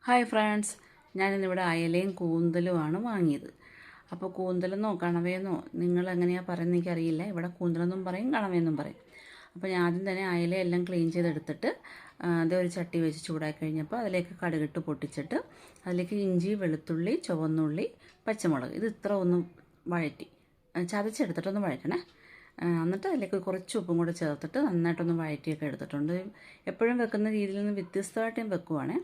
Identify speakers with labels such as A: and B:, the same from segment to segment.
A: Hi friends, ഞാനിന്നിവിടെ അയലയും കൂന്തലുമാണ് വാങ്ങിയത്. അപ്പോൾ കൂന്തലെന്നോ കണവയെന്നോ നിങ്ങൾ എങ്ങനെയാണ് പറയുന്നത് എനിക്കറിയില്ല. ഇവിടെ കൂന്തലെന്നും പറയും, കണവയെന്നും പറയും. അപ്പോൾ ഞാൻ ആദ്യം തന്നെ അയലയെല്ലാം ക്ലീൻ ചെയ്തെടുത്തിട്ട് അതേ ഒരു ചട്ടി വെച്ച് ചൂടാക്കി കഴിഞ്ഞപ്പോൾ അതിലേക്ക് കടുകിട്ട് പൊട്ടിച്ചിട്ട് അതിലേക്ക് ഇഞ്ചി, വെളുത്തുള്ളി, ചുവന്നുള്ളി, പച്ചമുളക് ഇത് ഇത്ര ഒന്ന് വഴറ്റി ചതച്ചെടുത്തിട്ടൊന്ന് വഴറ്റണേ. എന്നിട്ട് അതിലേക്ക് കുറച്ച് ഉപ്പും കൂടെ ചേർത്തിട്ട് നന്നായിട്ടൊന്ന് വഴറ്റിയൊക്കെ എടുത്തിട്ടുണ്ട്. എപ്പോഴും വെക്കുന്ന രീതിയിൽ നിന്ന് വ്യത്യസ്തമായിട്ട് ഞാൻ വെക്കുവാണേ.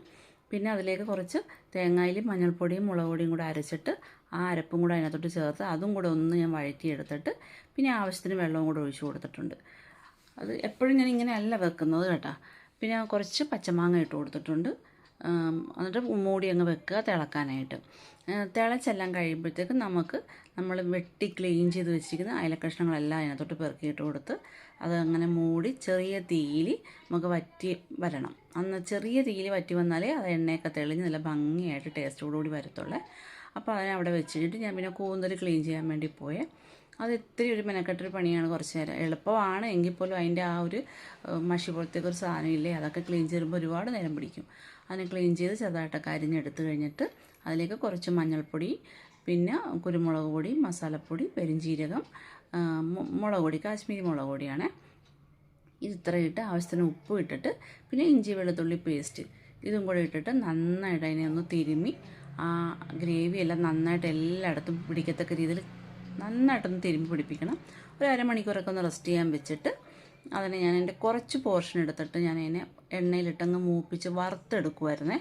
A: പിന്നെ അതിലേക്ക് കുറച്ച് തേങ്ങയിലും മഞ്ഞൾപ്പൊടിയും മുളക് പൊടിയും കൂടെ അരച്ചിട്ട് ആ അരപ്പും കൂടെ അതിനകത്തോട്ട് ചേർത്ത് അതും കൂടെ ഒന്ന് ഞാൻ വഴറ്റിയെടുത്തിട്ട് പിന്നെ ആവശ്യത്തിന് വെള്ളവും കൂടെ ഒഴിച്ചു കൊടുത്തിട്ടുണ്ട്. അത് എപ്പോഴും ഞാൻ ഇങ്ങനെ അല്ല വെക്കുന്നത് കേട്ടോ. പിന്നെ കുറച്ച് പച്ചമാങ്ങ ഇട്ട് കൊടുത്തിട്ടുണ്ട്. എന്നിട്ട് മൂടി അങ്ങ് വെക്കുക തിളക്കാനായിട്ട്. തിളച്ചെല്ലാം കഴിയുമ്പോഴത്തേക്ക് നമ്മൾ വെട്ടി ക്ലീൻ ചെയ്ത് വെച്ചിരിക്കുന്ന അയലക്കഷ്ണങ്ങളെല്ലാം അതിനകത്തോട്ട് പെറുക്കിയിട്ട് കൊടുത്ത് അതങ്ങനെ മൂടി ചെറിയ തീയിൽ നമുക്ക് വറ്റി വരണം. ചെറിയ തീയിൽ വറ്റി വന്നാലേ അത് എണ്ണയൊക്കെ തെളിഞ്ഞ് നല്ല ഭംഗിയായിട്ട് ടേസ്റ്റോടുകൂടി വരത്തുള്ളേ. അപ്പോൾ അതിനെ അവിടെ വെച്ചിട്ട് ഞാൻ പിന്നെ കൂന്തൽ ക്ലീൻ ചെയ്യാൻ വേണ്ടി പോയേ. അത് ഇത്തിരി ഒരു മെനക്കെട്ടൊരു പണിയാണ്. കുറച്ച് നേരം എളുപ്പമാണ് എങ്കിൽ പോലും അതിൻ്റെ ആ ഒരു മഷി പോലത്തേക്ക് ഒരു സാധനം ഇല്ലേ, അതൊക്കെ ക്ലീൻ ചെയ്യുമ്പോൾ ഒരുപാട് നേരം പിടിക്കും. അതിനെ ക്ലീൻ ചെയ്ത് ചെറുതായിട്ടൊക്കെ അരിഞ്ഞെടുത്ത് കഴിഞ്ഞിട്ട് അതിലേക്ക് കുറച്ച് മഞ്ഞൾപ്പൊടി, പിന്നെ കുരുമുളക് പൊടി, മസാലപ്പൊടി, പെരുംജീരകം, മുളക് പൊടി, കാശ്മീരി മുളക് പൊടിയാണ് ഇത് ഇത്ര ഇട്ട് ആവശ്യത്തിന് ഉപ്പ് ഇട്ടിട്ട് പിന്നെ ഇഞ്ചി വെളുത്തുള്ളി പേസ്റ്റ് ഇതും കൂടെ ഇട്ടിട്ട് നന്നായിട്ട് അതിനെ ഒന്ന് തിരുമ്മി ആ ഗ്രേവി എല്ലാം നന്നായിട്ട് എല്ലായിടത്തും പിടിക്കത്തക്ക രീതിയിൽ നന്നായിട്ടൊന്ന് തിരുമ്പി പിടിപ്പിക്കണം. ഒരു അരമണിക്കൂറൊക്കെ ഒന്ന് റെസ്റ്റ് ചെയ്യാൻ വെച്ചിട്ട് അതിനെ ഞാൻ എൻ്റെ കുറച്ച് പോർഷൻ എടുത്തിട്ട് ഞാൻ അതിനെ എണ്ണയിലിട്ടങ്ങ് മൂപ്പിച്ച് വറുത്തെടുക്കുമായിരുന്നേ.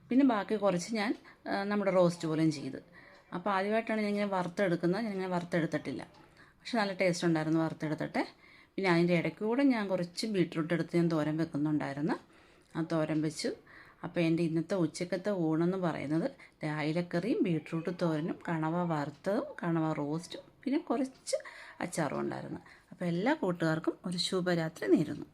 A: പിന്നെ ബാക്കി കുറച്ച് ഞാൻ നമ്മുടെ റോസ്റ്റ് പോലെയും ചെയ്ത്. അപ്പോൾ ആദ്യമായിട്ടാണ് ഞാനിങ്ങനെ വറുത്തെടുക്കുന്നത്. ഞാനിങ്ങനെ വറുത്തെടുത്തിട്ടില്ല, പക്ഷെ നല്ല ടേസ്റ്റ് ഉണ്ടായിരുന്നു വറുത്തെടുത്തിട്ട്. പിന്നെ അതിൻ്റെ ഇടയ്ക്കൂടെ ഞാൻ കുറച്ച് ബീട്രൂട്ട് എടുത്ത് ഞാൻ തോരൻ വെക്കുന്നുണ്ടായിരുന്നു. ആ തോരൻ വെച്ചു. അപ്പോൾ എൻ്റെ ഇന്നത്തെ ഉച്ചക്കത്തെ ഊണെന്ന് പറയുന്നത് അയലക്കറിയും ബീട്രൂട്ട് തോരനും കണവ വറുത്തതും കണവ റോസ്റ്റും പിന്നെ കുറച്ച് അച്ചാറും ഉണ്ടായിരുന്നു. അപ്പോൾ എല്ലാ കൂട്ടുകാർക്കും ഒരു ശുഭരാത്രി നേരുന്നു.